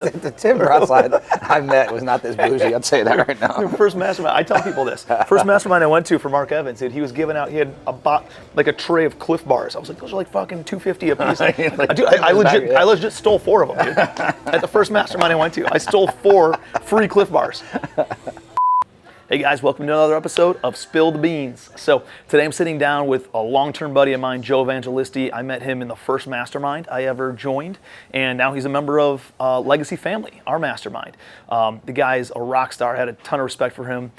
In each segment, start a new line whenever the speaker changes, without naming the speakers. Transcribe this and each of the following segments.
The Tim Broadside I met was not this bougie, I'll say that right now.
First mastermind, I tell people this. First mastermind I went to for Mark Evans, dude, he was giving out, he had a tray of Cliff Bars. I was like, those are like fucking $2.50 a piece. Dude, I legit stole 4 of them, dude. At the first mastermind I went to, I stole 4 free Cliff Bars. Hey guys, welcome to another episode of Spill the Beans. So today I'm sitting down with a long-term buddy of mine, Joe Evangelisti. I met him in the first mastermind I ever joined, and now he's a member of Legacy Family, our mastermind. The guy's a rock star. I had a ton of respect for him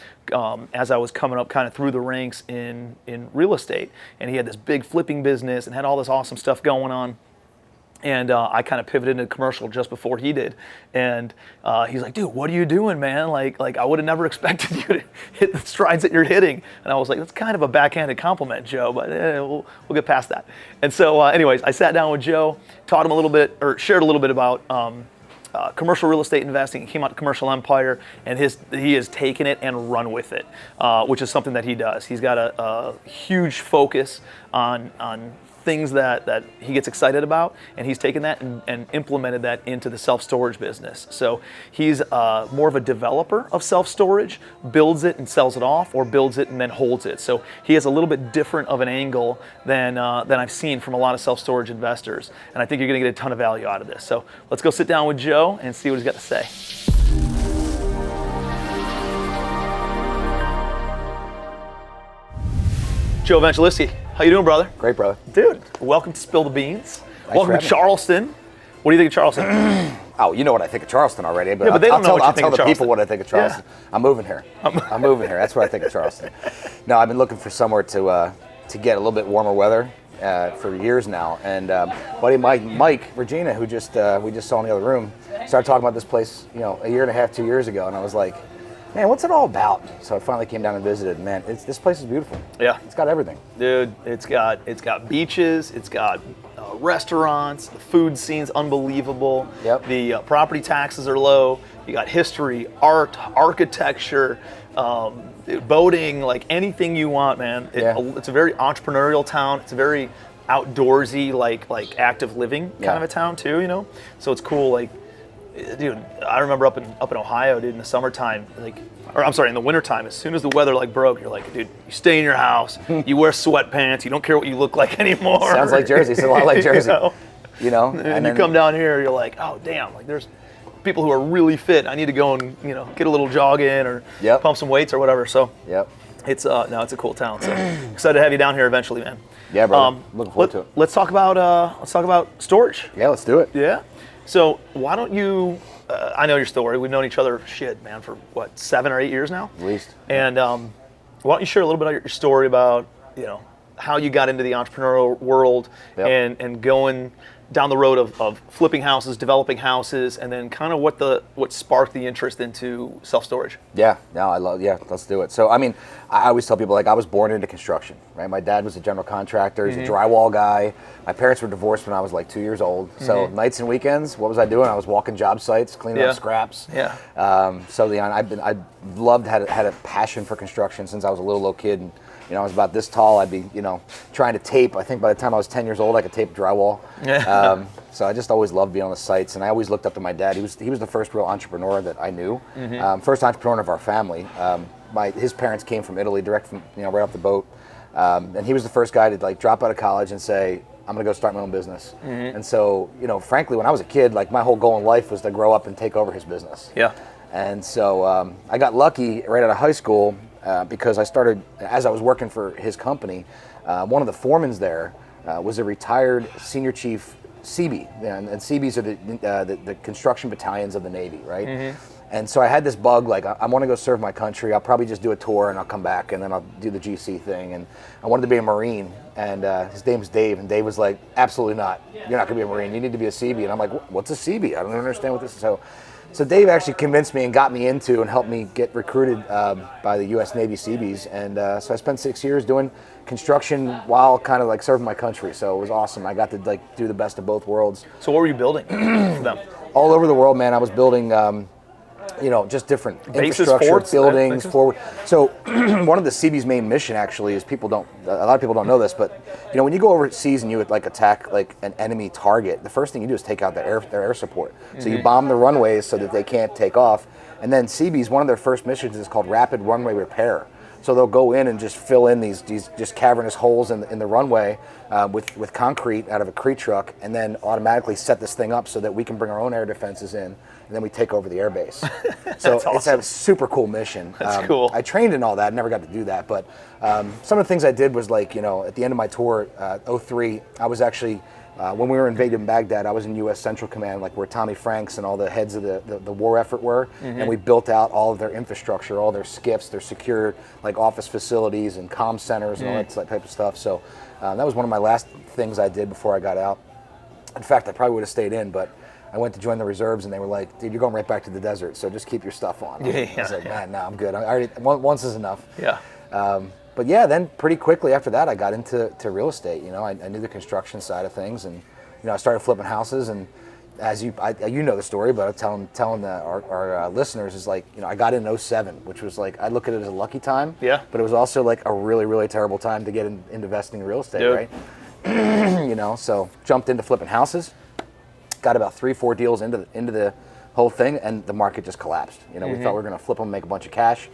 as I was coming up kind of through the ranks in real estate. And he had this big flipping business and had all this awesome stuff going on. And I kind of pivoted into commercial just before he did. And he's like, dude, what are you doing, man? Like I would have never expected you to hit the strides that you're hitting. And I was like, that's kind of a backhanded compliment, Joe, but we'll get past that. And so anyways, I sat down with Joe, taught him a little bit, or shared a little bit about commercial real estate investing. He came out to Commercial Empire, and he has taken it and run with it, which is something that he does. He's got a huge focus on things that he gets excited about, and he's taken that and implemented that into the self-storage business. So he's more of a developer of self-storage, builds it and sells it off, or builds it and then holds it. So he has a little bit different of an angle than I've seen from a lot of self-storage investors, and I think you're gonna get a ton of value out of this. So let's go sit down with Joe and see what he's got to say. Joe Evangelisti, how you doing, brother?
Great, brother.
Dude, welcome to Spill the Beans.
Thanks
Welcome to Charleston. What do you think of Charleston?
Oh, you know what I think of Charleston already, but,
yeah, but
I'll tell the people what I think of Charleston. Yeah. I'm moving here. I'm moving here. That's what I think of Charleston. No, I've been looking for somewhere to get a little bit warmer weather for years now. And buddy Mike Regina, who we just saw in the other room, started talking about this place, a year and a half, 2 years ago, and I was like, man, what's it all about? So I finally came down and visited. Man, this place is beautiful.
Yeah,
it's got everything.
Dude, it's got beaches, it's got restaurants, the food scene's unbelievable.
Yep.
The property taxes are low. You got history, art, architecture, boating, like anything you want, man. It's a very entrepreneurial town. It's a very outdoorsy, like active living kind of a town too. So it's cool, like. Dude, I remember up in Ohio, dude, in the summertime, in the wintertime, as soon as the weather broke, you're like, dude, you stay in your house, you wear sweatpants, you don't care what you look like anymore.
Sounds like Jersey. It's a lot like Jersey.
And you come down here, you're like, oh damn, there's people who are really fit. I need to go and get a little jog in or pump some weights or whatever. So it's a cool town. So excited to have you down here eventually, man.
Yeah, bro. Looking forward to it.
Let's talk about storage.
Yeah, let's do it.
Yeah. So why don't you, I know your story, we've known each other, man, for 7 or 8 years now?
At least.
And why don't you share a little bit of your story about, how you got into the entrepreneurial world and going down the road of flipping houses, developing houses, and then kind of what sparked the interest into self-storage.
Let's do it. So, I always tell people, I was born into construction, right? My dad was a general contractor, he's a drywall guy. My parents were divorced when I was 2 years old. So nights and weekends, what was I doing? I was walking job sites, cleaning up scraps.
Yeah.
I loved, had a passion for construction since I was a little kid. And, I was about this tall. I'd be, trying to tape. I think by the time I was 10 years old, I could tape drywall. So I just always loved being on the sites, and I always looked up to my dad. He was the first real entrepreneur that I knew. First entrepreneur of our family. His parents came from Italy, direct from right off the boat, and he was the first guy to drop out of college and say, I'm gonna go start my own business. And so frankly, when I was a kid, my whole goal in life was to grow up and take over his business.
Yeah.
And so I got lucky right out of high school. Because I started, as I was working for his company, one of the foremans there was a retired senior chief Seabee, and Seabees are the construction battalions of the Navy, right? And so I had this bug, I want to go serve my country. I'll probably just do a tour and I'll come back and then I'll do the GC thing. And I wanted to be a Marine, and his name's Dave, and Dave was like, absolutely not. You're not going to be a Marine. You need to be a Seabee. And I'm like, what's a Seabee? I don't understand what this is. So Dave actually convinced me and got me into and helped me get recruited by the U.S. Navy Seabees. And so I spent 6 years doing construction while kind of serving my country. So it was awesome. I got to do the best of both worlds.
So what were you building for them?
All over the world, man. I was building just different
Bases,
infrastructure,
forts,
buildings, forward. So one of the CB's main mission actually is a lot of people don't know this, but when you go overseas and you would like attack like an enemy target, the first thing you do is take out their air support. So you bomb the runways so that they can't take off. And then CB's, one of their first missions is called rapid runway repair. So they'll go in and just fill in these just cavernous holes in the runway with concrete out of a Crete truck, and then automatically set this thing up so that we can bring our own air defenses in, and then we take over the air base. So
awesome.
It's a super cool mission.
That's cool.
I trained in all that, never got to do that, but some of the things I did was like, at the end of my tour, 03, I was actually, when we were invading Baghdad, I was in U.S. Central Command, like where Tommy Franks and all the heads of the war effort were, and we built out all of their infrastructure, all their skiffs, their secure like office facilities and comm centers and all that type of stuff. So that was one of my last things I did before I got out. In fact, I probably would have stayed in, but I went to join the reserves, and they were like, "Dude, you're going right back to the desert, so just keep your stuff on." I was like, "Man, no, I'm good. I already once is enough."
Yeah.
But yeah, then pretty quickly after that, I got into real estate. I knew the construction side of things, and I started flipping houses. And as you know the story, but I'm telling our listeners is like, I got in 07, which was like, I look at it as a lucky time.
Yeah.
But it was also like a really, really terrible time to get into investing in real estate,
Dude.
right? So jumped into flipping houses, got about 3-4 deals into the whole thing, and the market just collapsed. We thought we were going to flip them, make a bunch of cash.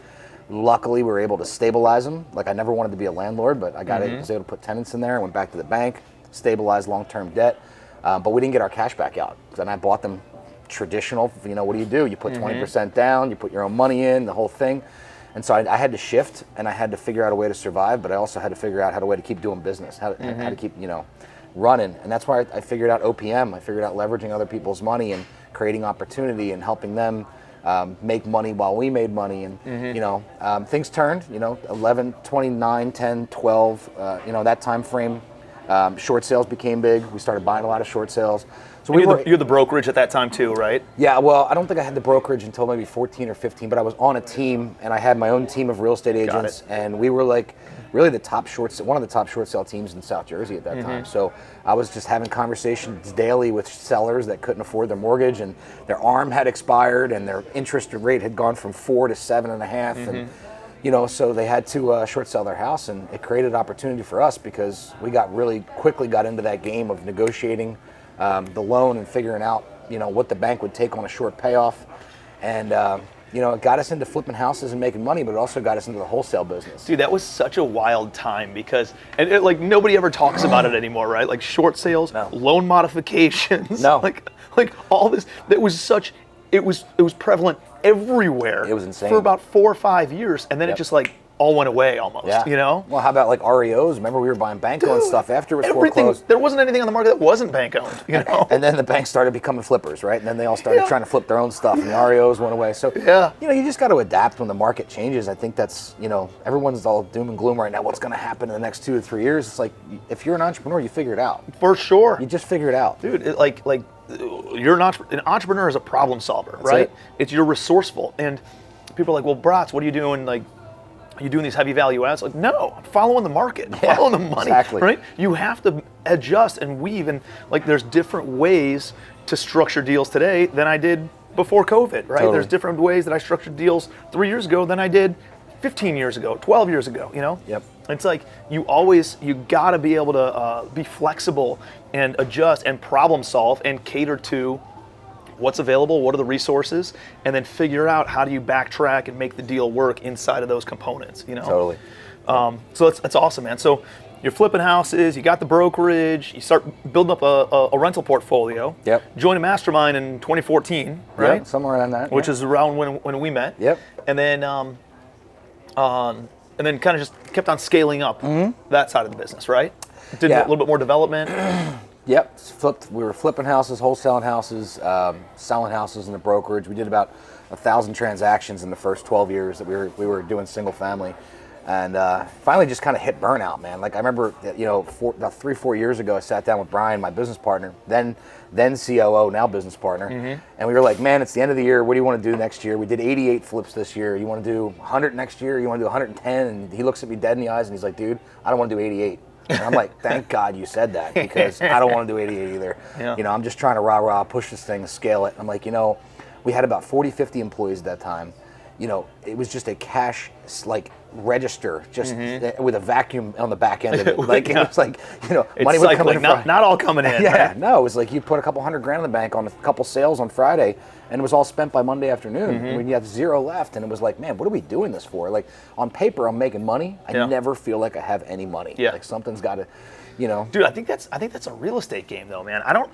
Luckily, we were able to stabilize them. Like, I never wanted to be a landlord, but I was able to put tenants in there. I went back to the bank, stabilized long-term debt, but we didn't get our cash back out. Then I bought them traditional. What do? You put 20% down, you put your own money in, the whole thing. And so I had to shift, and I had to figure out a way to survive, but I also had to figure out a way to keep doing business, how to keep, running. And that's why I figured out OPM. I figured out leveraging other people's money and creating opportunity and helping them make money while we made money. And things turned, 11, 29, 10, 12, that time frame. Short sales became big. We started buying a lot of short sales. So
you're the brokerage at that time too, right?
Yeah, well, I don't think I had the brokerage until maybe 14 or 15, but I was on a team, and I had my own team of real estate agents, and we were like really one of the top short sale teams in South Jersey at that time. So I was just having conversations daily with sellers that couldn't afford their mortgage, and their ARM had expired, and their interest rate had gone from 4 to 7.5, and so they had to short sell their house, and it created opportunity for us because we really quickly got into that game of negotiating the loan and figuring out, what the bank would take on a short payoff. And, it got us into flipping houses and making money, but it also got us into the wholesale business.
Dude, that was such a wild time because, like, nobody ever talks about it anymore, right? Like short sales, loan modifications, like all this. It was prevalent everywhere.
It was insane
for about 4 or 5 years, and then it just like all went away almost.
Well, how about like REOs? Remember, we were buying bank-owned stuff after it was foreclosed.
There wasn't anything on the market that wasn't bank-owned,
And then the banks started becoming flippers, right? And then they all started trying to flip their own stuff, and the REOs went away. So, you just got to adapt when the market changes. I think that's, everyone's all doom and gloom right now. What's going to happen in the next 2 to 3 years? It's like, if you're an entrepreneur, you figure it out.
For sure.
You just figure it out.
Dude, you're an entrepreneur is a problem solver, right? It's you're resourceful. And people are like, well, Bratz, what are you doing? Like, are you doing these heavy value adds? Like, no, I'm following the market, following the money, right? You have to adjust and weave, and like there's different ways to structure deals today than I did before COVID, right? There's different ways that I structured deals 3 years ago than I did 15 years ago, 12 years ago,
Yep.
It's like you gotta be able to be flexible and adjust and problem solve and cater to what's available, what are the resources, and then figure out how do you backtrack and make the deal work inside of those components,
Totally.
So that's awesome, man. So you're flipping houses, you got the brokerage, you start building up a rental portfolio.
Yep.
Joined a mastermind in 2014, right?
Yep, somewhere around that.
Which is around when we met.
Yep.
And then kind of just kept on scaling up that side of the business, right? Did a little bit more development.
Yep, we were flipping houses, wholesaling houses, selling houses in the brokerage. We did about 1,000 transactions in the first 12 years that we were doing single family, and finally just kind of hit burnout, man. Like I remember, about 3-4 years ago, I sat down with Brian, my business partner, then COO, now business partner, and we were like, man, it's the end of the year. What do you want to do next year? We did 88 flips this year. You want to do 100 next year? You want to do 110? And he looks at me dead in the eyes and he's like, dude, I don't want to do 88. And I'm like, thank God you said that, because I don't want to do 88 either. I'm just trying to rah-rah, push this thing, scale it. I'm like, we're We had about 40, 50 employees at that time. You know, it was just a cash like register, just with a vacuum on the back end of it. Like it was like, you know, money would come in.
Not all coming in.
Yeah,
right?
no, it was like you put a couple $100,000 in the bank on a couple sales on Friday, and it was all spent by Monday afternoon. When you had zero left, and it was like, man, what are we doing this for? Like on paper, I'm making money. I never feel like I have any money.
Yeah.
Like something's got to, you know.
Dude, I think that's a real estate game though, man. I know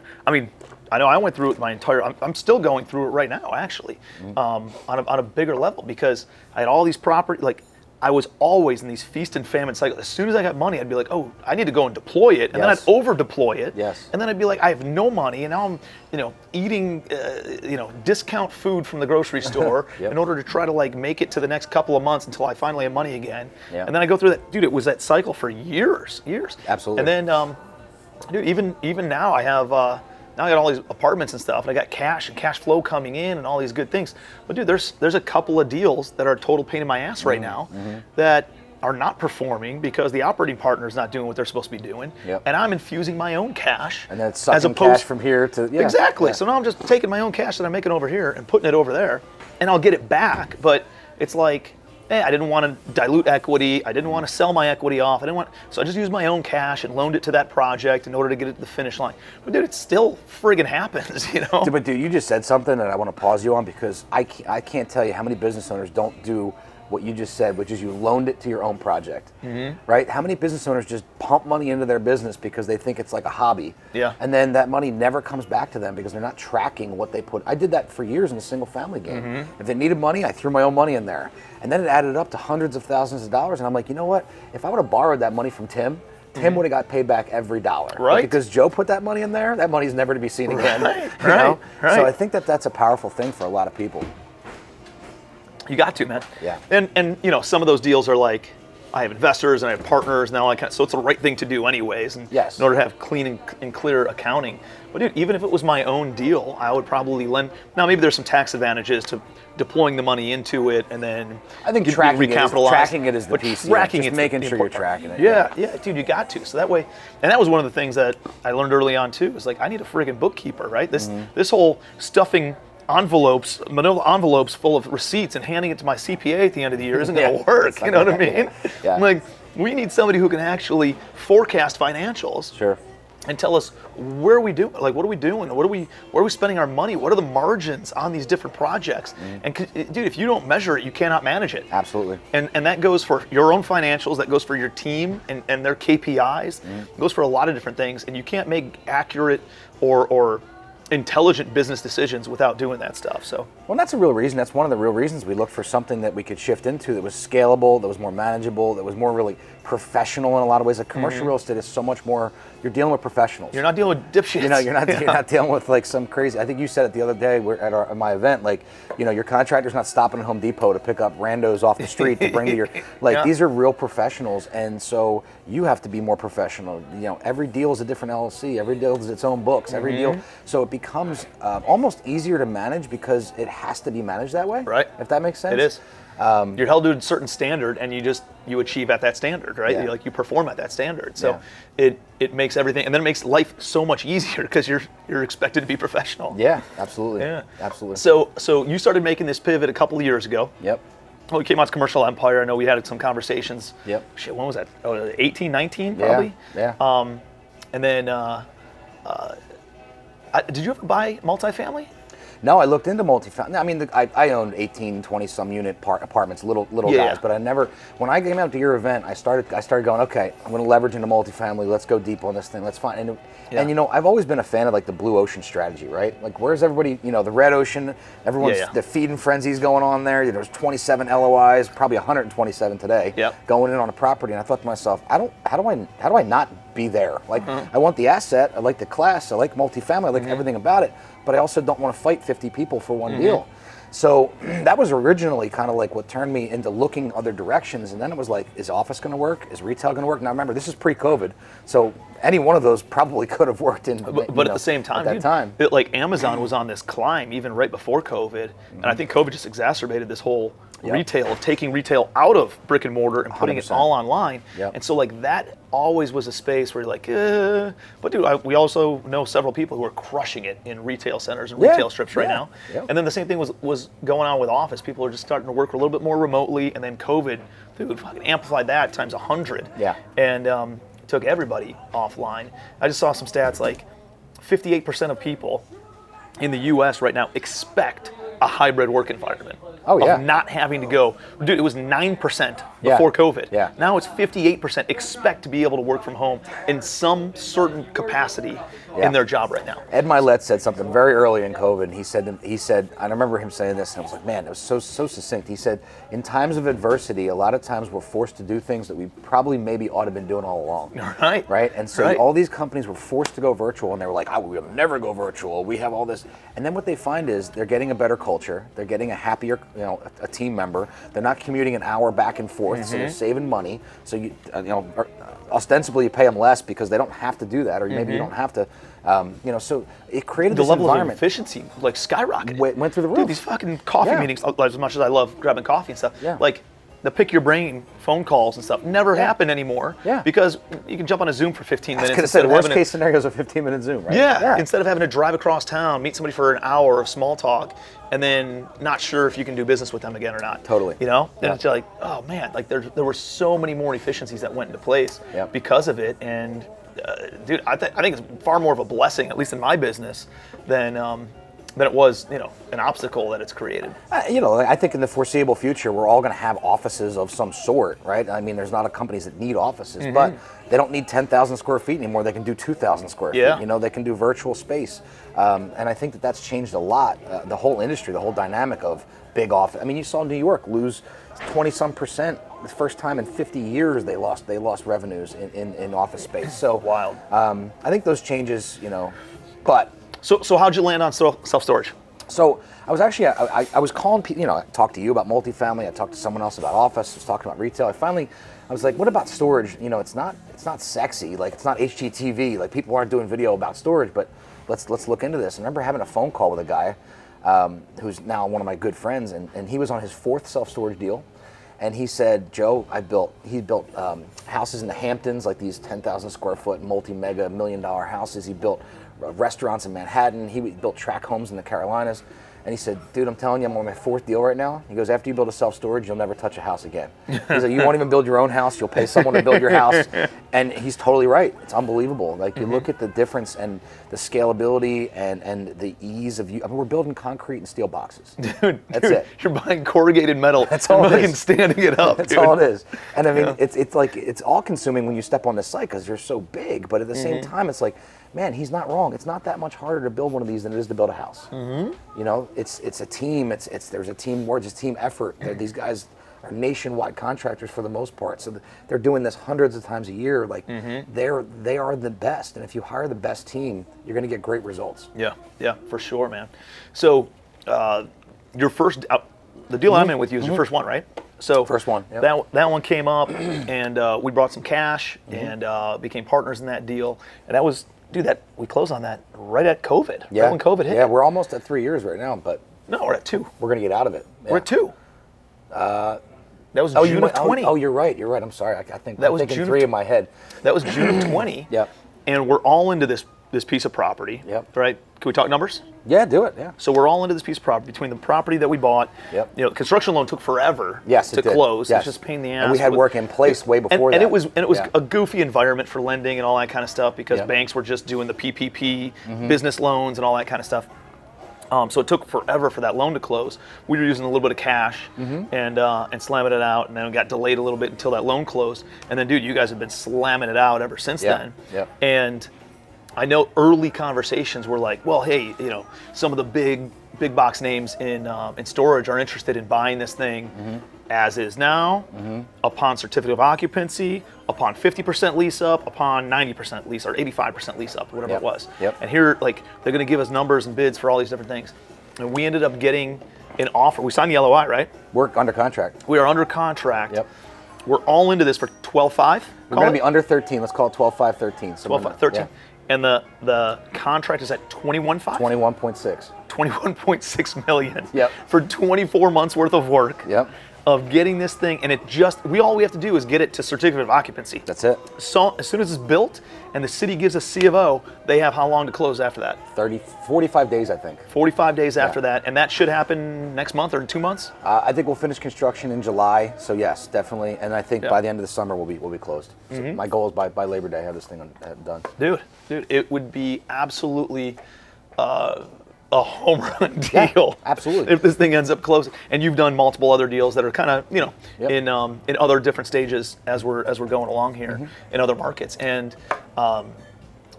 I went through it my entire. I'm still going through it right now, actually, on a bigger level, because I had all these property. Like I was always in these feast and famine cycles. As soon as I got money, I'd be like, oh, I need to go and deploy it, and then I'd over deploy it, and then I'd be like, I have no money, and now I'm, you know, eating, discount food from the grocery store in order to try to like make it to the next couple of months until I finally have money again, and then I go through that. Dude, it was that cycle for years.
Absolutely.
And then, dude, even now I have. Now I got all these apartments and stuff, and I got cash and cash flow coming in and all these good things. But dude, there's a couple of deals that are a total pain in my ass right now that are not performing because the operating partner is not doing what they're supposed to be doing, and I'm infusing my own cash.
And then it's sucking cash from here to
exactly. So now I'm just taking my own cash that I'm making over here and putting it over there, and I'll get it back. But it's like, I didn't want to dilute equity. I didn't want to sell my equity off. So I just used my own cash and loaned it to that project in order to get it to the finish line. But dude, it still friggin' happens, you know?
But dude, you just said something that I want to pause you on, because I can't tell you how many business owners don't do what you just said, which is you loaned it to your own project, right? How many business owners just pump money into their business because they think it's like a hobby, and then that money never comes back to them because they're not tracking what they put. I did that for years in the single family game. If they needed money, I threw my own money in there, and then it added up to hundreds of thousands of dollars, and I'm like, you know what? If I would have borrowed that money from Tim would have got paid back every dollar.
Right.
But because Joe put that money in there, that money's never to be seen again.
Right.
You know?
Right.
So I think that's a powerful thing for a lot of people.
You got to, man.
Yeah.
And you know, some of those deals are like, I have investors and I have partners now. So it's the right thing to do anyways. And in order to have clean and clear accounting. But dude, even if it was my own deal, I would probably lend. Now maybe there's some tax advantages to deploying the money into it, and then
I think tracking it is the piece. Just making sure you're tracking it.
Yeah, dude, you got to. So that way, and that was one of the things that I learned early on too. Is like, I need a friggin' bookkeeper, right? This whole stuffing manila envelopes full of receipts and handing it to my CPA at the end of the year isn't going to work. You know what I mean?
Yeah.
Like, we need somebody who can actually forecast financials.
Sure.
And tell us, where are we doing? Like, what are we doing? Where are we spending our money? What are the margins on these different projects? And dude, if you don't measure it, you cannot manage it.
Absolutely.
And that goes for your own financials. That goes for your team and their KPIs. It goes for a lot of different things. And you can't make accurate or intelligent business decisions without doing that stuff. So,
well, that's a real reason. That's one of the real reasons we looked for something that we could shift into that was scalable, that was more manageable, that was more really professional in a lot of ways. Like commercial real estate is so much more. You're dealing with professionals.
You're not dealing with dipshits.
You know, you're not dealing with like some crazy. I think you said it the other day. We're at my event. Like, you know, your contractor's not stopping at Home Depot to pick up randos off the street to bring to your. Like, these are real professionals, and so you have to be more professional. You know, every deal is a different LLC. Every deal is its own books. Every deal, so it becomes almost easier to manage because it has to be managed that way.
Right.
If that makes sense.
It is. You're held to a certain standard, and you achieve at that standard, right?
Yeah.
You perform at that standard. So it makes everything, and then it makes life so much easier because you're expected to be professional.
Yeah, absolutely.
Yeah,
absolutely.
So you started making this pivot a couple of years ago.
Yep.
Well, we came out to Commercial Empire. I know we had some conversations.
Yep.
Shit, when was that? 18, 19 probably?
Yeah.
And then, did you ever buy multifamily?
No, I looked into multifamily. I mean, I owned 18, 20 some unit apartments, little guys. But I never. When I came out to your event, I started going, okay, I'm going to leverage into multifamily. Let's go deep on this thing. Let's find. And you know, I've always been a fan of like the blue ocean strategy, right? Like, where's everybody? You know, the red ocean. Everyone's the feeding frenzies going on there. There's 27 LOIs, probably 127 today, going in on a property. And I thought to myself, how do I not be there? Like, I want the asset. I like the class. I like multifamily. I like everything about it. But I also don't want to fight 50 people for one deal. So that was originally kind of like what turned me into looking other directions. And then it was like, is office going to work? Is retail going to work? Now remember, this is pre-COVID. So any one of those probably could have worked in.
But at the same time, like Amazon was on this climb even right before COVID. And I think COVID just exacerbated this whole retail, of taking retail out of brick and mortar and putting 100%. It all online. And so like that always was a space where you're like, but dude, we also know several people who are crushing it in retail centers and retail strips right now. And then the same thing was going on with office. People are just starting to work a little bit more remotely, and then COVID, dude, fucking amplified that times 100. And took everybody offline. I just saw some stats like 58% of people in the US right now expect a hybrid work environment. Of not having to go. Dude, it was 9% before COVID. Now it's 58% expect to be able to work from home in some certain capacity in their job right now.
Ed Milet said something very early in COVID. And he said, I remember him saying this, and I was like, man, it was so succinct. He said, in times of adversity, a lot of times we're forced to do things that we probably maybe ought to have been doing all along. Right? And so all these companies were forced to go virtual, and they were like, we'll never go virtual. We have all this. And then what they find is they're getting a better culture. They're getting a happier, a team member. They're not commuting an hour back and forth, so they're saving money. So you ostensibly you pay them less because they don't have to do that, or maybe you don't have to. So it created this
level
environment.
of efficiency like skyrocketed.
Went through the roof.
Dude, these fucking coffee meetings, as much as I love grabbing coffee and stuff, like the pick your brain phone calls and stuff never happen anymore because you can jump on a Zoom for 15 minutes.
I was going to say, the worst case scenario is a 15-minute Zoom, right?
Instead of having to drive across town, meet somebody for an hour of small talk, and then not sure if you can do business with them again or not.
Totally.
And it's like, oh man, like there were so many more efficiencies that went into place because of it. And dude, I think it's far more of a blessing, at least in my business, than it was, an obstacle that it's created.
I think in the foreseeable future, we're all going to have offices of some sort, right? I mean, there's not a companies that need offices, but they don't need 10,000 square feet anymore. They can do 2,000 square feet. They can do virtual space. And I think that's changed a lot. The whole industry, the whole dynamic of big office. I mean, you saw New York lose 20-some%. The first time in 50 years they lost revenues in office space. So
wild.
I think those changes, but.
So how'd you land on self-storage?
So I was actually, I was calling people, I talked to you about multifamily, I talked to someone else about office, I was talking about retail. I was like, what about storage? It's not sexy, like it's not HGTV, like people aren't doing video about storage, but let's look into this. I remember having a phone call with a guy who's now one of my good friends, and he was on his 4th self-storage deal. And he said, Joe, he built houses in the Hamptons, like these 10,000 square foot, multi-mega $1 million houses. He built restaurants in Manhattan. He built tract homes in the Carolinas. And he said, dude, I'm telling you, I'm on my 4th deal right now. He goes, after you build a self-storage, you'll never touch a house again. He said, you won't even build your own house. You'll pay someone to build your house. And he's totally right. It's unbelievable. Like you look at the difference and the scalability and the ease of we're building concrete and steel boxes. That's it.
You're buying corrugated metal.
That's all it is.
And standing it up.
That's all it is. And I mean, it's like, it's all consuming when you step on the site because you're so big. But at the same time, it's like, man, he's not wrong. It's not that much harder to build one of these than it is to build a house. It's a team. There's a team work, it's team effort. These guys are nationwide contractors for the most part, so they're doing this hundreds of times a year. Like they are the best, and if you hire the best team, you're going to get great results.
Yeah, for sure, man. So your first, the deal I'm in with you is your first one, right? So
first one.
That one came up, and we brought some cash and became partners in that deal, and that was. Dude, we closed on that right at COVID.
Yeah.
Right when COVID hit.
Yeah, we're almost at 3 years right now, but
no, we're at 2.
We're gonna get out of it. Yeah.
We're at 2. That was June of 20.
Oh, you're right. I'm sorry. I think
that
I'm
was
thinking
June
3 in my head.
That was June of 20.
Yep.
And we're all into this piece of property.
Yep.
Right? Can we talk numbers?
Yeah, do it. Yeah.
So we're all into this piece of property. Between the property that we bought, the construction loan took forever to close.
Yes.
It's just a pain in the ass.
And we had work in place way before that.
And it was a goofy environment for lending and all that kind of stuff because banks were just doing the PPP, business loans and all that kind of stuff. So it took forever for that loan to close. We were using a little bit of cash and slamming it out, and then it got delayed a little bit until that loan closed. And then, dude, you guys have been slamming it out ever since then.
Yeah.
And I know early conversations were like, well, hey, some of the big box names in storage are interested in buying this thing as is now, upon certificate of occupancy, upon 50% lease up, upon 90% lease or 85% lease up, whatever it was. And here, like, they're going to give us numbers and bids for all these different things. And we ended up getting an offer. We signed the LOI, right?
We're under contract.
We are under contract.
Yep.
We're all into this for 12.5.
We're going to be under 13. Let's call it 12.5, 13.
12.5, 13. Yeah. And the contract is at 21.5?
21.6.
21.6 million.
Yep.
For 24 months worth of work.
Yep.
Of getting this thing, and all we have to do is get it to certificate of occupancy.
That's it.
So as soon as it's built and the city gives us C of O, they have how long to close after that?
45 days, I think.
45 days after that, and that should happen next month or in 2 months?
I think we'll finish construction in July, so yes, definitely. And I think by the end of the summer we'll be closed. So my goal is by Labor Day have this thing done.
Dude, it would be absolutely a home run deal.
Yeah, absolutely.
If this thing ends up closing, and you've done multiple other deals that are kind of in other different stages as we're going along here in other markets, and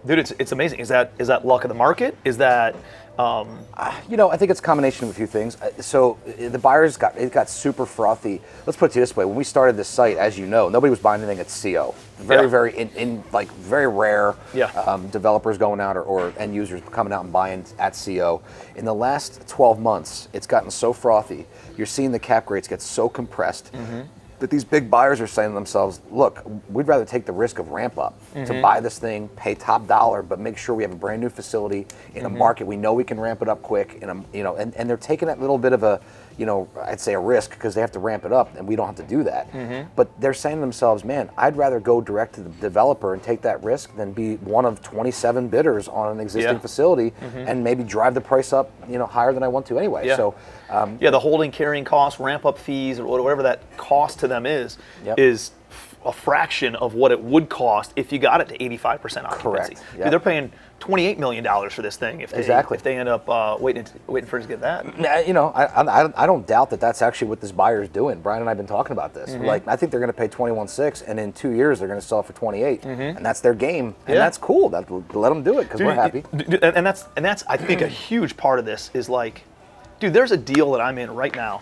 dude, it's amazing. Is that luck of the market? Is that
I think it's a combination of a few things. So the buyers got super frothy. Let's put it this way: when we started this site, as you know, nobody was buying anything at CO. Very very rare. Developers going out or end users coming out and buying at CO. In the last 12 months, it's gotten so frothy. You're seeing the cap rates get so compressed. That these big buyers are saying to themselves, look, we'd rather take the risk of ramp up to buy this thing, pay top dollar, but make sure we have a brand new facility in a market we know we can ramp it up quick, and they're taking that little bit of a, I'd say a risk because they have to ramp it up and we don't have to do that. But they're saying to themselves, man, I'd rather go direct to the developer and take that risk than be one of 27 bidders on an existing facility and maybe drive the price up, higher than I want to anyway. So
the holding carrying costs, ramp up fees, or whatever that cost to them is a fraction of what it would cost if you got it to 85% occupancy.
Correct. Yep.
Dude, they're paying $28 million for this thing if they end up waiting for it to get that.
I don't doubt that that's actually what this buyer is doing. Brian and I have been talking about this. I think they're going to pay 21.6, and in 2 years they're going to sell it for 28, and that's their game, and that's cool. Let them do it because we're happy.
And that's I think a huge part of this is dude, there's a deal that I'm in right now.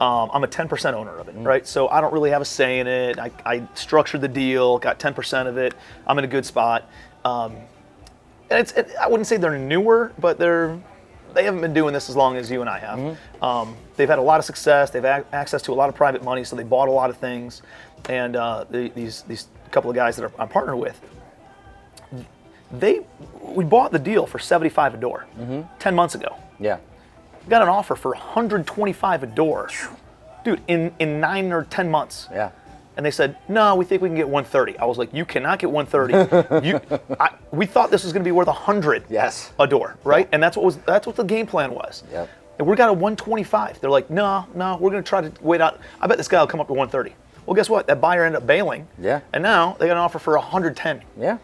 I'm a 10% owner of it, right? So I don't really have a say in it. I structured the deal, got 10% of it. I'm in a good spot. And I wouldn't say they're newer, but they haven't been doing this as long as you and I have. They've had a lot of success. They've had access to a lot of private money, so they bought a lot of things. And these couple of guys that I'm partnered with, we bought the deal for $75 a door 10 months ago.
Yeah.
Got an offer for $125 a door, dude, in 9 or 10 months.
Yeah.
And they said, no, we think we can get 130. I was like, you cannot get 130. We thought this was going to be worth 100 a door, right? And that's what the game plan was.
Yep.
And we got a 125. They're like, no, we're going to try to wait out. I bet this guy will come up to 130. Well, guess what? That buyer ended up bailing.
Yeah.
And now they got an offer for 110.
Yeah.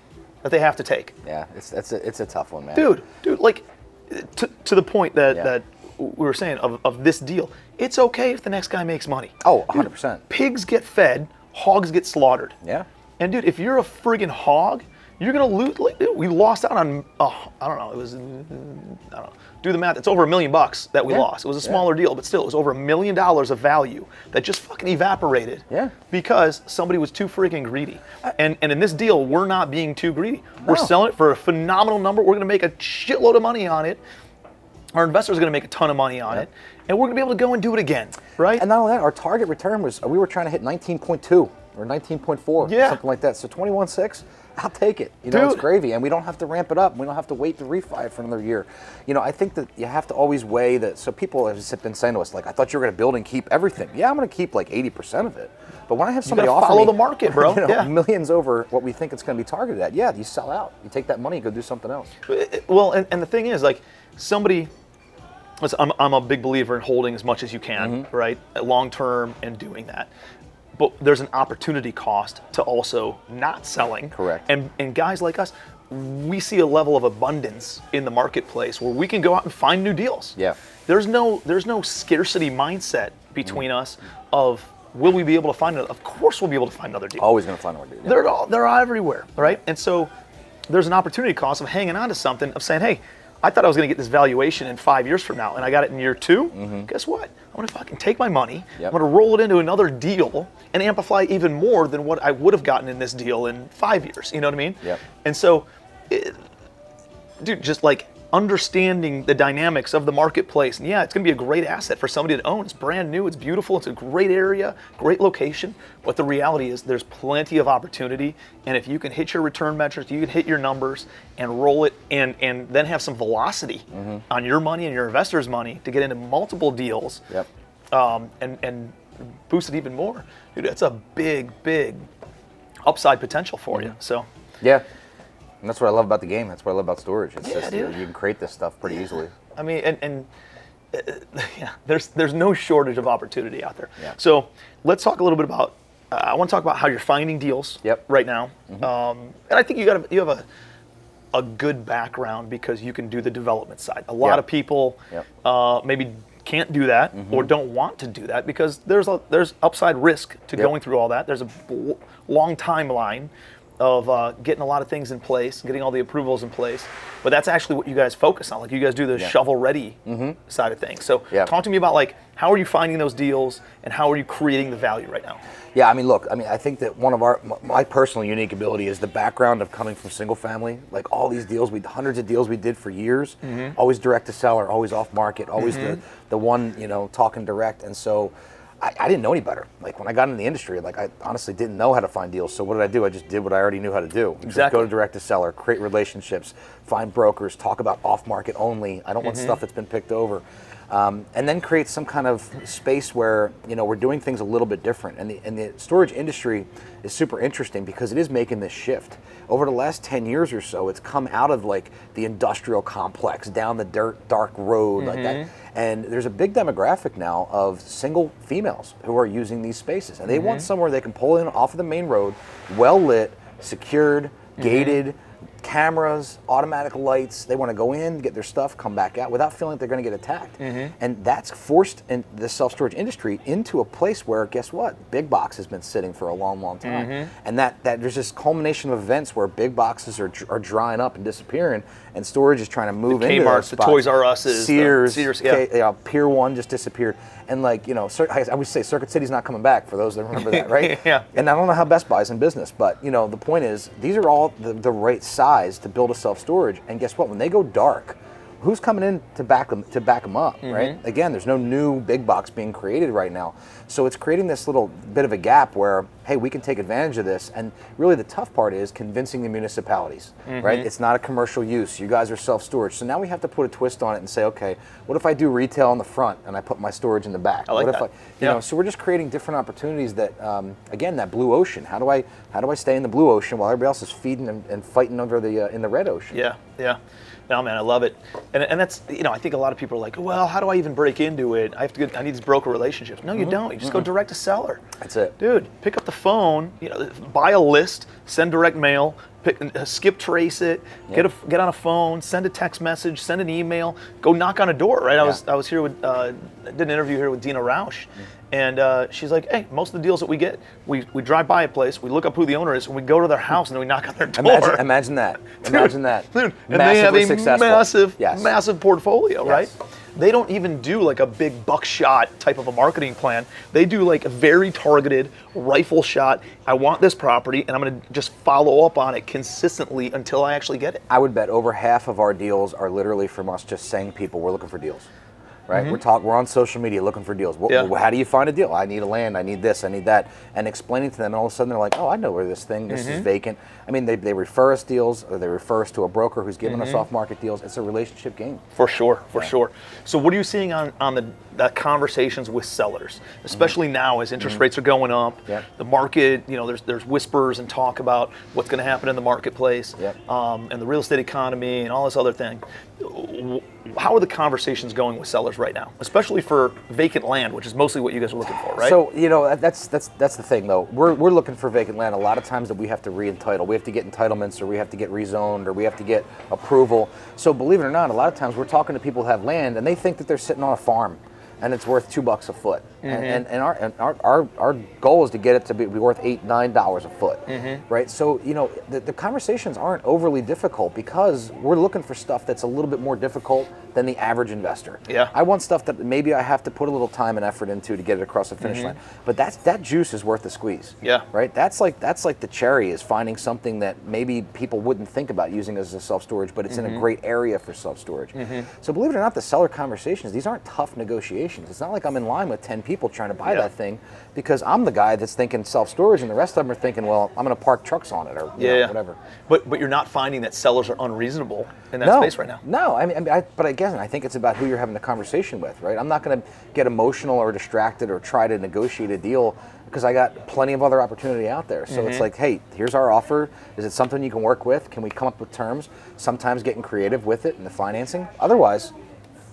That they have to take.
Yeah, it's a tough one, man.
Dude, to the point that we were saying of this deal, it's okay if the next guy makes money.
Oh, 100%.
Pigs get fed, hogs get slaughtered.
Yeah.
And dude, if you're a friggin' hog, you're gonna lose. Dude, we lost out on I don't know. It was do the math. It's over $1 million that we lost. It was a smaller deal, but still, it was over $1 million of value that just fucking evaporated.
Yeah.
Because somebody was too freaking greedy. And in this deal, we're not being too greedy. We're selling it for a phenomenal number. We're gonna make a shitload of money on it. Our investors are going to make a ton of money on it, and we're going to be able to go and do it again, right?
And not only that, our target return we were trying to hit 19.2 or 19.4, something like that. So 21.6, I'll take it. It's gravy, and we don't have to ramp it up. We don't have to wait to refi it for another year. I think that you have to always weigh that. So people have been saying to us, I thought you were going to build and keep everything. Yeah, I'm going to keep 80% of it. But when I have somebody offer
follow the market, bro.
Millions over what we think it's going to be targeted at, you sell out. You take that money and go do something else.
Well, and the thing is, somebody, I'm a big believer in holding as much as you can, right, long term, and doing that. But there's an opportunity cost to also not selling.
Correct.
And guys like us, we see a level of abundance in the marketplace where we can go out and find new deals.
Yeah.
There's no scarcity mindset between us of will we be able to find another? Of course we'll be able to find another deal.
Always going to find another deal. Yeah.
They're all everywhere, right? And so there's an opportunity cost of hanging on to something, of saying, hey, I thought I was going to get this valuation in 5 years from now, and I got it in year 2. Guess what? I'm going to fucking take my money. I'm going to roll it into another deal and amplify even more than what I would have gotten in this deal in 5 years. You know what I mean?
Yep.
And so, dude, just understanding the dynamics of the marketplace. And yeah, it's going to be a great asset for somebody to own. It's brand new, it's beautiful, it's a great area, great location. But the reality is there's plenty of opportunity. And if you can hit your return metrics, you can hit your numbers and roll it and then have some velocity on your money and your investors' money to get into multiple deals and boost it even more. Dude, that's a big upside potential for you. So
yeah. And that's what I love about the game. That's what I love about storage. It's just you can create this stuff pretty easily.
I mean, there's no shortage of opportunity out there.
Yeah.
So let's talk a little bit about. I want to talk about how you're finding deals right now. And I think you have a good background because you can do the development side. A lot of people maybe can't do that or don't want to do that because there's upside risk to going through all that. There's a long timeline of getting a lot of things in place, getting all the approvals in place. But that's actually what you guys focus on. Like you guys do the shovel-ready side of things. So talk to me about like how are you finding those deals and how are you creating the value right now?
Yeah, I mean, look, I think that one of my personal unique ability is the background of coming from single family. Like all these deals, hundreds of deals we did for years, always direct to seller, always off market, always the one, talking direct. And so I didn't know any better. Like when I got in the industry, like I honestly didn't know how to find deals. So what did I do? I just did what I already knew how to do. Just go to direct to seller, create relationships, find brokers, talk about off market only. I don't want stuff that's been picked over. And then create some kind of space where we're doing things a little bit different. And the storage industry is super interesting because it is making this shift. Over the last 10 years or so, it's come out of like the industrial complex, down the dark road like that. And there's a big demographic now of single females who are using these spaces. And they want somewhere they can pull in off of the main road, well lit, secured, gated, cameras, automatic lights. They want to go in, get their stuff, come back out without feeling like they're going to get attacked. And that's forced in the self-storage industry into a place where, guess what? Big box has been sitting for a long time. And that there's this culmination of events where big boxes are drying up and disappearing, and storage is trying to move into those spots.
The Toys R Us's,
Sears, Pier 1 just disappeared. And like, I would say Circuit City's not coming back for those that remember that, right? And I don't know how Best Buy's in business, but the point is these are all the right size to build a self-storage. And guess what? When they go dark, who's coming in to back them up, right? Again, there's no new big box being created right now. So it's creating this little bit of a gap where, hey, we can take advantage of this. And really the tough part is convincing the municipalities, right? It's not a commercial use. You guys are self-storage. So now we have to put a twist on it and say, okay, what if I do retail in the front and I put my storage in the back?
I like
what if so we're just creating different opportunities that, again, that blue ocean. How do I stay in the blue ocean while everybody else is feeding and fighting under in the red ocean?
Yeah. No, man, I love it. And that's, I think a lot of people are like, well, how do I even break into it? I need these broker relationships. No, you don't. You just go direct to seller.
That's it.
Dude, pick up the phone, buy a list, send direct mail, skip trace it, get on a phone, send a text message, send an email, go knock on a door, right? I was here with, did an interview here with Dina Rausch. And she's like, hey, most of the deals that we get, we drive by a place, we look up who the owner is, and we go to their house, and then we knock on their door.
Imagine that. Imagine that.
Dude, and they have a massive portfolio, right? They don't even do like a big buckshot type of a marketing plan. They do like a very targeted rifle shot. I want this property, and I'm going to just follow up on it consistently until I actually get it.
I would bet over half of our deals are literally from us just saying people, we're looking for deals. Right, we're on social media looking for deals. How do you find a deal? I need a land, I need this, I need that, and explaining to them, and all of a sudden they're like, oh, I know where this is vacant. I mean, they refer us deals, or they refer us to a broker who's giving us off-market deals. It's a relationship game.
For sure. So what are you seeing on the conversations with sellers, especially now as interest rates are going up? The market, there's whispers and talk about what's going to happen in the marketplace, and the real estate economy and all this other thing. How are the conversations going with sellers right now, especially for vacant land, which is mostly what you guys are looking for, right?
So that's the thing though. We're looking for vacant land a lot of times that we have to re-entitle. We have to get entitlements, or we have to get rezoned, or we have to get approval. So believe it or not, a lot of times we're talking to people who have land and they think that they're sitting on a farm. and it's worth $2 a foot. And our goal is to get it to be worth $8, $9 a foot, right? So, you know, the conversations aren't overly difficult because we're looking for stuff that's a little bit more difficult than the average investor.
Yeah.
I want stuff that maybe I have to put a little time and effort into to get it across the finish line, but that juice is worth the squeeze.
Yeah.
Right? That's like the cherry, is finding something that maybe people wouldn't think about using as a self-storage, but it's in a great area for self-storage. So believe it or not, the seller conversations, these aren't tough negotiations. It's not like I'm in line with 10 people trying to buy that thing, because I'm the guy that's thinking self-storage and the rest of them are thinking, well, I'm going to park trucks on it or you know, whatever.
But you're not finding that sellers are unreasonable in that space right now.
No, but again, I think it's about who you're having the conversation with, right? I'm not going to get emotional or distracted or try to negotiate a deal because I got plenty of other opportunity out there. So it's like, hey, here's our offer. Is it something you can work with? Can we come up with terms? Sometimes getting creative with it and the financing. Otherwise,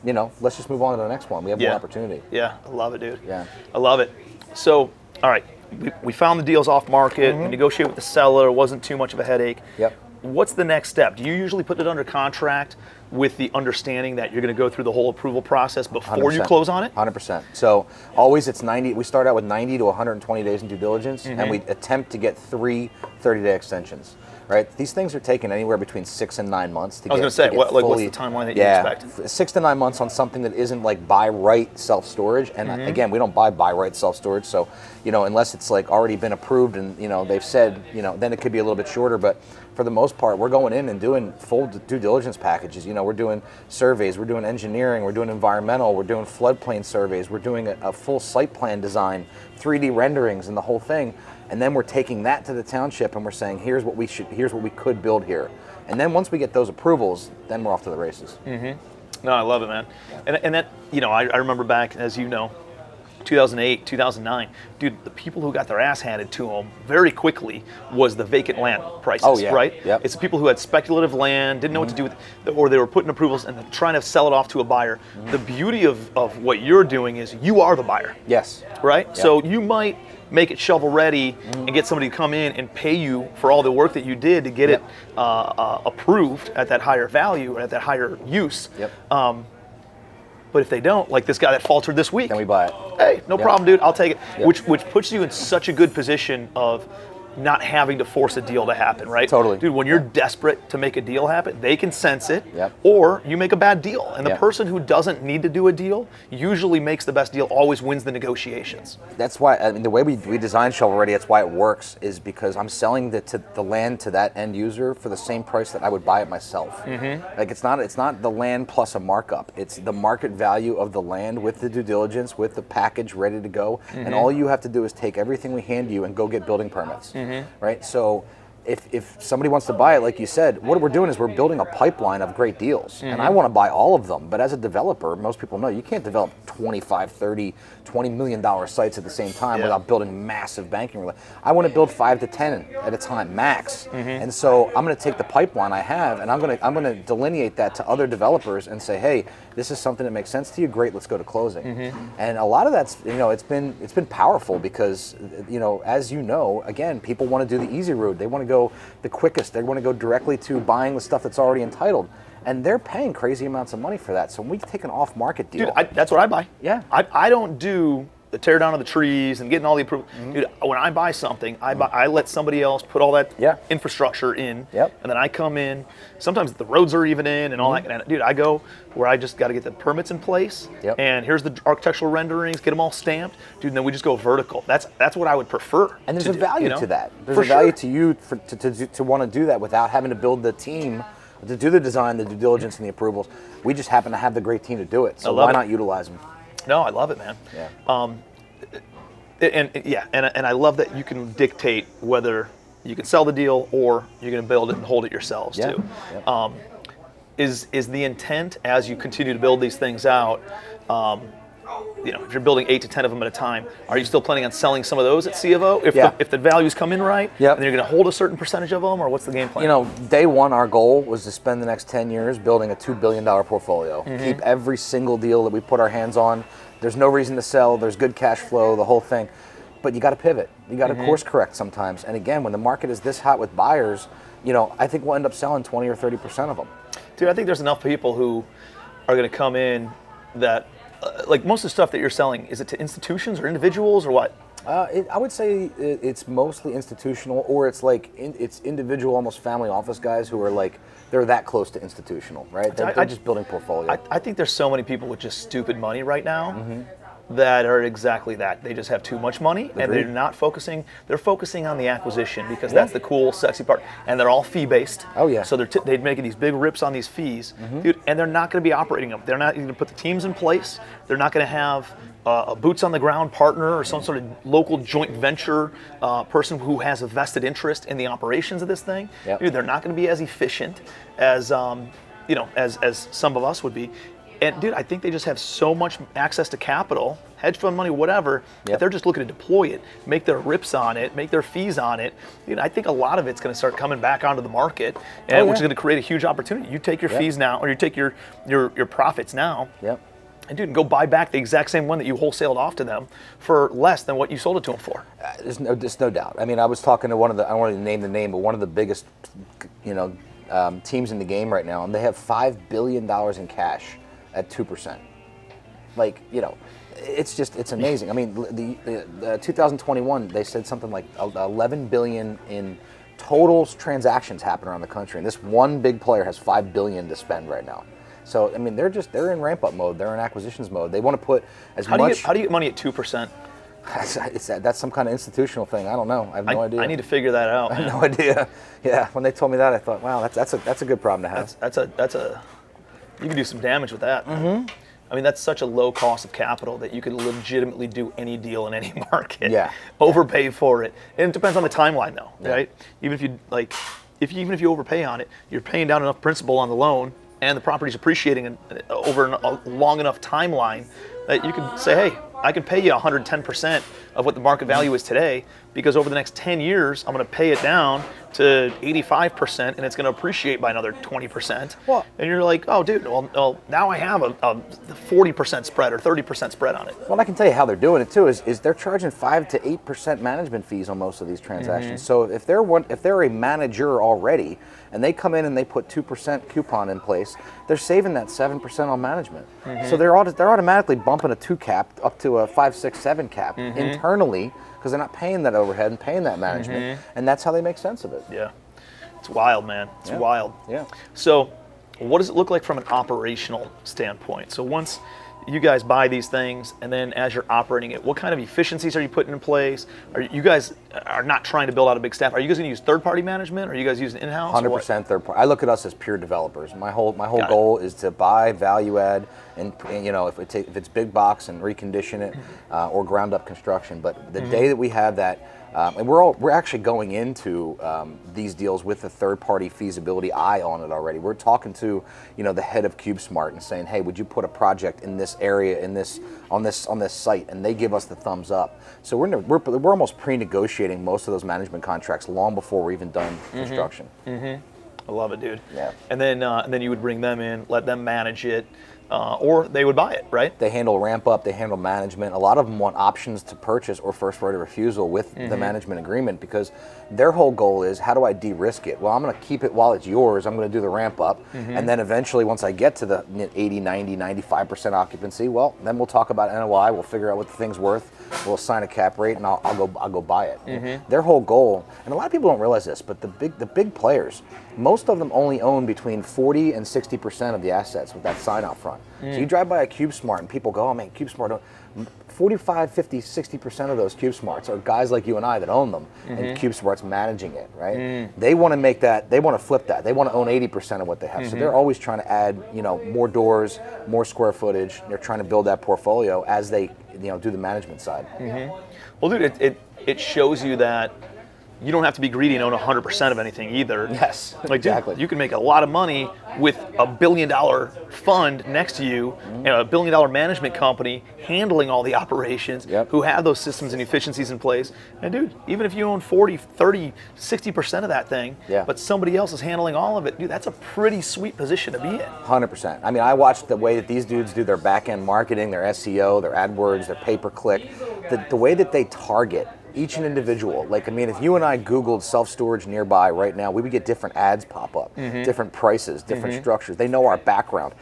you know, let's just move on to the next one. We have more opportunity.
Yeah, I love it, dude.
Yeah.
I love it. So, all right, we found the deals off market. We negotiated with the seller. It wasn't too much of a headache.
Yep.
What's the next step? Do you usually put it under contract with the understanding that you're going to go through the whole approval process before
100%.
you close on it?
100%. So always it's 90. We start out with 90 to 120 days in due diligence, and we attempt to get 3 30-day extensions. Right? These things are taking anywhere between 6 and 9 months to get.
I was going to say, what's
fully,
the timeline that you expect?
6 to 9 months on something that isn't like buy right self-storage. And again, we don't buy right self-storage. So, you know, unless it's like already been approved and, you know, they've said, you know, then it could be a little bit shorter. But for the most part, we're going in and doing full due diligence packages. You know, we're doing surveys, we're doing engineering, we're doing environmental, we're doing floodplain surveys, we're doing a full site plan design, 3D renderings and the whole thing. And then we're taking that to the township and we're saying, here's what we could build here. And then once we get those approvals, then we're off to the races.
No, I love it, man. And that, you know, I remember back, as you know, 2008, 2009, dude, the people who got their ass handed to them very quickly was the vacant land prices, right?
Yep.
It's the people who had speculative land, didn't know what to do with it, or they were putting approvals and trying to sell it off to a buyer. The beauty of what you're doing is you are the buyer.
Yes.
Right?
Yep.
So you might make it shovel ready and get somebody to come in and pay you for all the work that you did to get it approved at that higher value or at that higher use.
Yep.
But if they don't, like this guy that faltered this week,
Then we buy it.
hey, no problem, dude, I'll take it.
Yep.
Which puts you in such a good position of not having to force a deal to happen, right?
Totally.
Dude, when you're desperate to make a deal happen, they can sense it,
Yep.
or you make a bad deal. And the
Yep.
person who doesn't need to do a deal usually makes the best deal, always wins the negotiations.
That's why, I mean, the way we design shovel ready, that's why it works, is because I'm selling the land to that end user for the same price that I would buy it myself. Like it's not the land plus a markup. It's the market value of the land with the due diligence, with the package ready to go. And all you have to do is take everything we hand you and go get building permits, right? So if somebody wants to buy it, like you said, what we're doing is we're building a pipeline of great deals. And I want to buy all of them. But as a developer, most people know you can't develop 25, 30, $20 million sites at the same time without building massive banking. I want to build 5 to 10 at a time, max. And so I'm going to take the pipeline I have and I'm going to delineate that to other developers and say, hey, this is something that makes sense to you. Great, let's go to closing. And a lot of that's, you know, it's been powerful because, you know, as you know, again, people want to do the easy route. They want to go the quickest. They want to go directly to buying the stuff that's already entitled. And they're paying crazy amounts of money for that. So when we take an off-market deal.
Dude, that's what I buy.
Yeah.
I don't do the tear down of the trees and getting all the approval. Dude, when I buy something, I let somebody else put all that infrastructure in.
Yep.
And then I come in. Sometimes the roads are even in and all that. And dude, I go where I just got to get the permits in place.
Yep.
And here's the architectural renderings, get them all stamped. Dude, and then we just go vertical. That's what I would prefer.
And there's a value to that. There's
For
a value
sure.
to you to want to do that without having to build the team to do the design, the due diligence, and the approvals. We just happen to have the great team to do it. So why not utilize them?
No, I love it, man.
Yeah.
And I love that you can dictate whether you can sell the deal or you're going to build it and hold it yourselves too.
Yep.
Is the intent as you continue to build these things out? You know, if you're building 8 to 10 of them at a time, are you still planning on selling some of those at C of O if the values come in right?
Yep.
And you're going to hold a certain percentage of them, or what's the game plan?
You know, day one, our goal was to spend the next 10 years building a $2 billion portfolio. Keep every single deal that we put our hands on. There's no reason to sell. There's good cash flow, the whole thing. But you got to pivot. You got to course correct sometimes. And again, when the market is this hot with buyers, you know, I think we'll end up selling 20 or 30% of them.
Dude, I think there's enough people who are going to come in that like most of the stuff that you're selling, is it to institutions or individuals or what?
I would say it's mostly institutional, or it's like it's individual, almost family office guys who are like, they're that close to institutional, right? They're just building portfolio.
I think there's so many people with just stupid money right now that are exactly that. They just have too much money and they're not focusing. They're focusing on the acquisition because that's the cool, sexy part. And they're all fee-based.
Oh, yeah.
So they're making these big rips on these fees. Dude, and they're not going to be operating them. They're not going to put the teams in place. They're not going to have a boots-on-the-ground partner or some sort of local joint venture person who has a vested interest in the operations of this thing.
Yep.
Dude, they're not going to be as efficient as as some of us would be. And dude, I think they just have so much access to capital, hedge fund money, whatever, that they're just looking to deploy it, make their rips on it, make their fees on it. Dude, I think a lot of it's going to start coming back onto the market, and which is going to create a huge opportunity. You take your fees now, or you take your profits now.
Yep.
And dude, go buy back the exact same one that you wholesaled off to them for less than what you sold it to them for.
There's no doubt. I mean, I was talking to one of the, I don't want to name the name, but one of the biggest, teams in the game right now, and they have $5 billion in cash at 2%. Like, it's amazing. I mean, the 2021, they said something like 11 billion in total transactions happen around the country, and this one big player has 5 billion to spend right now. So, I mean, they're in ramp-up mode. They're in acquisitions mode. They want to put as much.
How do you get money at 2%?
That's some kind of institutional thing. I don't know. I have no idea.
I need to figure that out.
I have no idea. Yeah, when they told me that, I thought, wow, that's a good problem to have.
That's a you can do some damage with that. I mean, that's such a low cost of capital that you could legitimately do any deal in any market.
Yeah.
Overpay for it. And it depends on the timeline though, right? Even if you overpay on it, you're paying down enough principal on the loan and the property's appreciating over a long enough timeline that you can say, hey, I can pay you 110% of what the market value is today, because over the next 10 years, I'm going to pay it down to 85%, and it's going to appreciate by another 20%.
Well,
and you're like, oh, dude, well now I have a 40% spread or 30% spread on it.
Well, I can tell you how they're doing it too. Is they're charging 5 to 8% management fees on most of these transactions. So if they're a manager already, and they come in and they put 2% coupon in place, they're saving that 7% on management. So they're automatically bumping a 2 cap up to a 5, 6, 7 cap internally, because they're not paying that overhead and paying that management, and that's how they make sense of it.
Yeah, it's wild, man. It's wild.
Yeah.
So, what does it look like from an operational standpoint? So once you guys buy these things, and then as you're operating it, what kind of efficiencies are you putting in place? Are you guys are not trying to build out a big staff? Are you guys going to use third-party management? Or are you guys using in-house?
100% third party. I look at us as pure developers. My whole goal is to buy, value add, and if it's big box and recondition it, or ground up construction. But the day that we have that. And we're actually going into these deals with a third-party feasibility eye on it already. We're talking to the head of CubeSmart and saying, hey, would you put a project in this area, on this site, and they give us the thumbs up. So we're almost pre-negotiating most of those management contracts long before we're even done construction.
I love it, dude.
Yeah.
And then you would bring them in, let them manage it. Or they would buy it, right?
They handle ramp up, they handle management. A lot of them want options to purchase or first right of refusal with the management agreement, because their whole goal is, how do I de-risk it? Well, I'm going to keep it while it's yours. I'm going to do the ramp up. And then eventually, once I get to the 80, 90, 95% occupancy, well, then we'll talk about NOI. We'll figure out what the thing's worth. We'll assign a cap rate, and I'll go buy it. Their whole goal, and a lot of people don't realize this, but the big players, most of them only own between 40 and 60% of the assets with that sign out front. So you drive by a CubeSmart and people go, oh man, CubeSmart, 45, 50, 60% of those CubeSmarts are guys like you and I that own them, and CubeSmart's managing it, right? They want to make that, they want to flip that. They want to own 80% of what they have. So they're always trying to add, more doors, more square footage. They're trying to build that portfolio as they, do the management side.
Well, dude, it shows you that you don't have to be greedy and own 100% of anything either.
Yes,
like,
exactly.
Dude, you can make a lot of money with $1 billion fund next to you, and a $1 billion management company handling all the operations, who have those systems and efficiencies in place. And dude, even if you own 40, 30, 60% of that thing, but somebody else is handling all of it, dude, that's a pretty sweet position to be in.
100%. I mean, I watched the way that these dudes do their back-end marketing, their SEO, their AdWords, their pay-per-click, the way that they target each an individual. Like, I mean, if you and I Googled self-storage nearby right now, we would get different ads pop up, different prices, different structures. They know our background.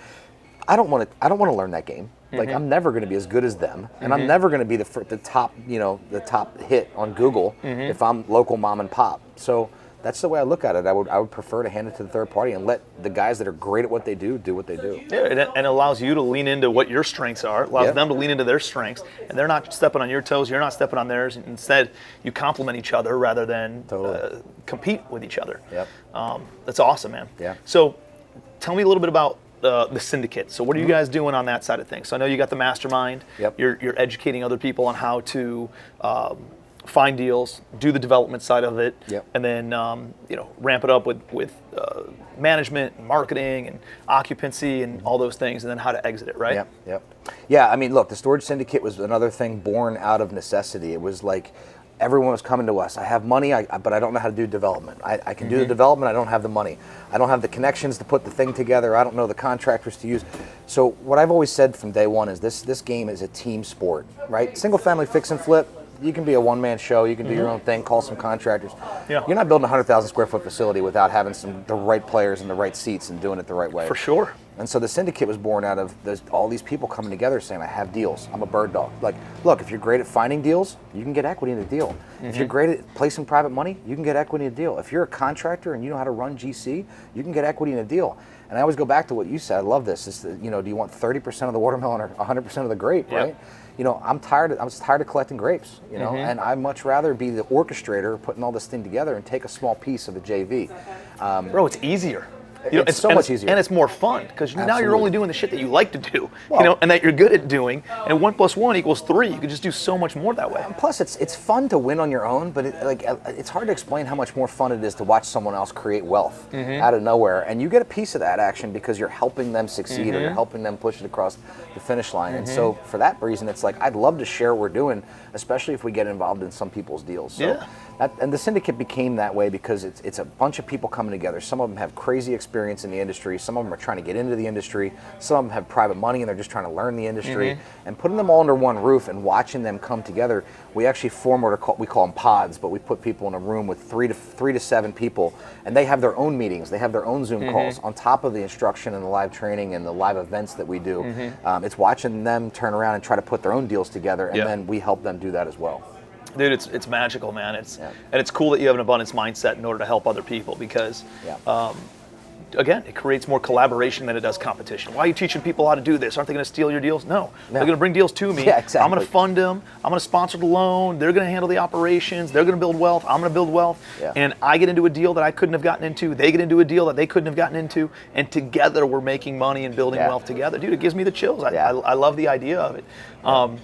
I don't want to learn that game. Like I'm never going to be as good as them, and I'm never going to be the top, the top hit on Google if I'm local mom and pop. So that's the way I look at it. I would prefer to hand it to the third party and let the guys that are great at what they do what they do.
Yeah, and it allows you to lean into what your strengths are, allows them to lean into their strengths, and they're not stepping on your toes, you're not stepping on theirs. Instead, you complement each other rather than compete with each other.
Yep.
That's awesome, man.
Yeah.
So tell me a little bit about the syndicate. So what are you guys doing on that side of things? So I know you got the mastermind.
Yep.
You're educating other people on how to find deals, do the development side of it, and then ramp it up with management and marketing and occupancy and all those things, and then how to exit it, right?
Yep. Yeah, I mean, look, the storage syndicate was another thing born out of necessity. It was like everyone was coming to us. I have money, but I don't know how to do development. I can do the development, I don't have the money. I don't have the connections to put the thing together. I don't know the contractors to use. So what I've always said from day one is this game is a team sport, right? Single family fix and flip, you can be a one-man show. You can do your own thing, call some contractors. Yeah. You're not building a 100,000 square foot facility without having the right players in the right seats and doing it the right way.
For sure.
And so the syndicate was born out of all these people coming together saying, I have deals. I'm a bird dog. Like, look, if you're great at finding deals, you can get equity in a deal. If you're great at placing private money, you can get equity in a deal. If you're a contractor and you know how to run GC, you can get equity in a deal. And I always go back to what you said. I love this. It's do you want 30% of the watermelon or 100% of the grape, right? I'm tired of collecting grapes, and I'd much rather be the orchestrator putting all this thing together and take a small piece of the JV.
Bro, it's easier.
It's so much easier.
And it's more fun because now you're only doing the shit that you like to do, and that you're good at doing. And 1 + 1 = 3. You can just do so much more that way.
Plus, it's fun to win on your own, but it's hard to explain how much more fun it is to watch someone else create wealth out of nowhere. And you get a piece of that action because you're helping them succeed or you're helping them push it across the finish line. And so for that reason, it's like I'd love to share what we're doing, especially if we get involved in some people's deals. So and the syndicate became that way because it's a bunch of people coming together. Some of them have crazy experience in the industry. Some of them are trying to get into the industry. Some of them have private money and they're just trying to learn the industry. And putting them all under one roof and watching them come together, we actually form we call them pods, but we put people in a room with 3 to 7 people, and they have their own meetings. They have their own Zoom calls on top of the instruction and the live training and the live events that we do. It's watching them turn around and try to put their own deals together, and then we help them do that as well.
Dude, it's magical, man. And it's cool that you have an abundance mindset in order to help other people because, again, it creates more collaboration than it does competition. Why are you teaching people how to do this? Aren't they going to steal your deals? No. They're going to bring deals to me.
Yeah, exactly.
I'm going to fund them. I'm going to sponsor the loan. They're going to handle the operations. They're going to build wealth. I'm going to build wealth. Yeah. And I get into a deal that I couldn't have gotten into. They get into a deal that they couldn't have gotten into. And together we're making money and building wealth together. Dude, it gives me the chills. I love the idea of it. And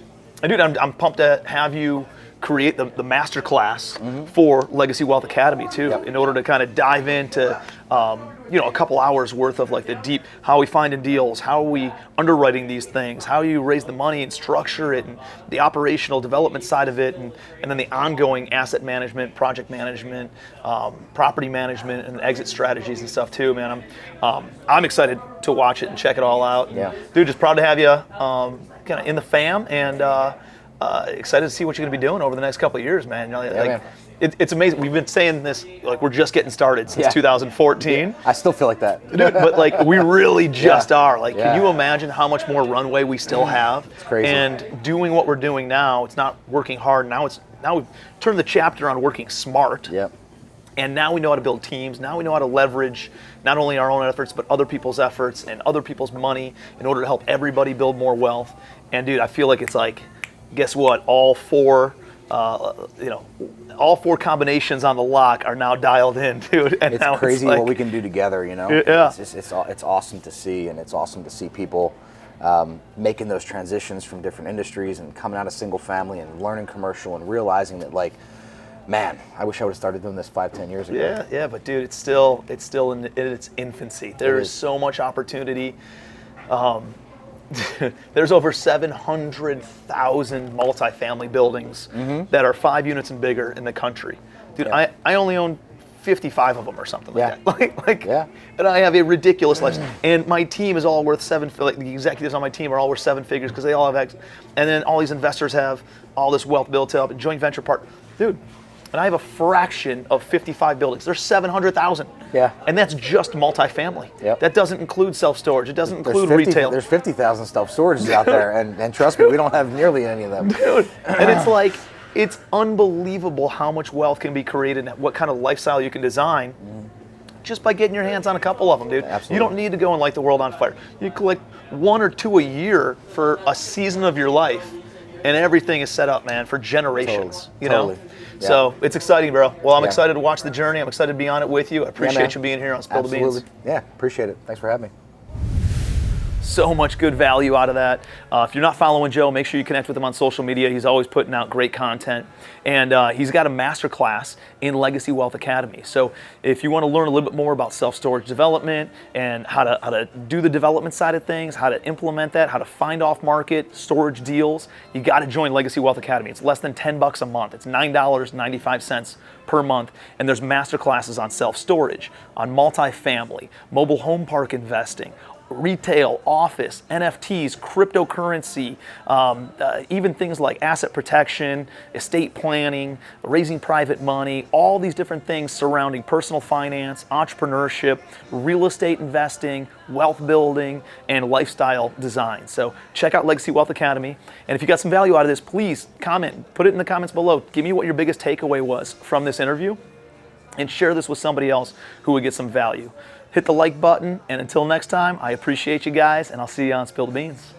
dude, I'm pumped to have you create the master class for Legacy Wealth Academy too, in order to kind of dive into a couple hours worth of like the deep, how we finding deals, how are we underwriting these things, how you raise the money and structure it, and the operational development side of it, and then the ongoing asset management, project management, property management, and exit strategies and stuff too, man. I'm excited to watch it and check it all out. Dude, just proud to have you kind of in the fam, and excited to see what you're going to be doing over the next couple of years, man.
Man.
It's amazing. We've been saying this, like we're just getting started since 2014.
I still feel like that.
Dude, but like we really just are. Like, can you imagine how much more runway we still have?
It's crazy.
And doing what we're doing now, it's not working hard. Now we've turned the chapter on working smart. And now we know how to build teams. Now we know how to leverage not only our own efforts, but other people's efforts and other people's money in order to help everybody build more wealth. And dude, I feel like it's like, guess what? All four combinations on the lock are now dialed in, dude. And
it's crazy what we can do together,
Yeah.
It's awesome to see, and it's awesome to see people making those transitions from different industries and coming out of single family and learning commercial and realizing that, like, man, I wish I would have started doing this 5-10 years ago.
Yeah, but dude, it's still in its infancy. There is so much opportunity. There's over 700,000 multifamily buildings that are 5 units and bigger in the country. Dude, I only own 55 of them or something like that. And I have a ridiculous life. And my team is all worth the executives on my team are all worth 7 figures because they all have and then all these investors have all this wealth built up and joint venture part. Dude, and I have a fraction of 55 buildings. There's 700,000.
Yeah.
And that's just multifamily.
Yep.
That doesn't include self-storage. It doesn't include retail.
There's 50,000 self-storages out there, and trust me, we don't have nearly any of them.
Dude. And it's like, it's unbelievable how much wealth can be created and what kind of lifestyle you can design just by getting your hands on a couple of them, dude.
Absolutely.
You don't need to go and light the world on fire. You collect 1 or 2 a year for a season of your life, and everything is set up, man, for generations.
Totally.
You know?
Totally. Yeah.
So it's exciting, bro. Well, I'm
Yeah.
excited to watch the journey. I'm excited to be on it with you. I appreciate you being here on Spill the Beans.
Absolutely. Yeah, appreciate it. Thanks for having me.
So much good value out of that. If you're not following Joe, make sure you connect with him on social media. He's always putting out great content. And he's got a masterclass in Legacy Wealth Academy. So if you want to learn a little bit more about self-storage development and how to do the development side of things, how to implement that, how to find off-market storage deals, you got to join Legacy Wealth Academy. It's less than $10 a month. It's $9.95 per month. And there's masterclasses on self-storage, on multifamily, mobile home park investing, retail, office, NFTs, cryptocurrency, even things like asset protection, estate planning, raising private money, all these different things surrounding personal finance, entrepreneurship, real estate investing, wealth building, and lifestyle design. So check out Legacy Wealth Academy. And if you got some value out of this, please comment, put it in the comments below. Give me what your biggest takeaway was from this interview, and share this with somebody else who would get some value. Hit the like button, and until next time, I appreciate you guys, and I'll see you on Spill the Beans.